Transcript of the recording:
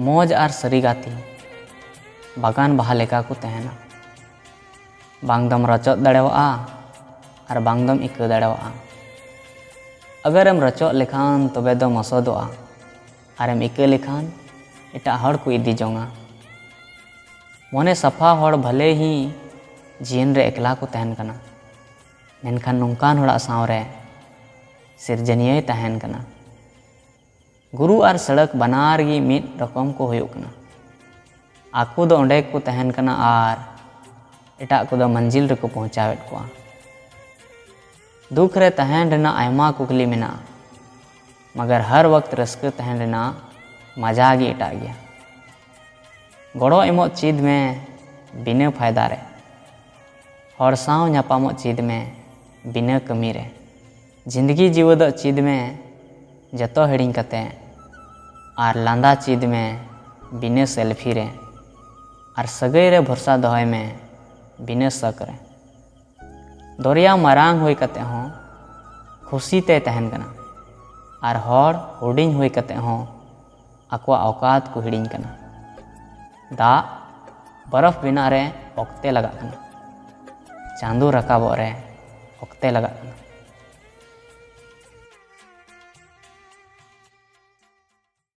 मौज और सरी गाती बागान बाहा लेका को तहना। बांगदम रचो दड़ेवा और बांगदम इका दड़ेवा। अगरम रचो लेखान तबे दो मसोदोआ और इका लेखान एटा हड़ को इदी जोंगा। मने सफा हड़ भले ही जीवन रे एकला को तहन कना, मेनखान नोंकान हड़ा सावरे सिरजनिया तहन कना। गुरु और सड़क बनार गी मिद रकम को हुयुग कना। आकु दो ओंडे को तहन कना और एटा को दो मंजिल रे को पहुंचावेट कोआ। दुख रे तहन रेना आयमा कुकली मेना, मगर हर वक्त रस्क तहन रेना मजा गी एटा गया। गड़ो एमो चीज में बिना फायदा रे, हर साव न्यापामो चीज में बिना कमी रे, जिंदगी जीवद चीज में जतो हिड़िंग कते और लांदा चीज में बिना सेल्फी रे और सगई रे भरोसा दोहय में बिना शक रे। दरिया मारांग हुई कते हों खुशी ते तहन कना और हर हुडिंग हुई कते हों आकवा औकात को हिड़िंग कना। दा बरफ बिना रे ओक्ते लगा कना, चांदो रकाबो रे ओक्ते लगा कना।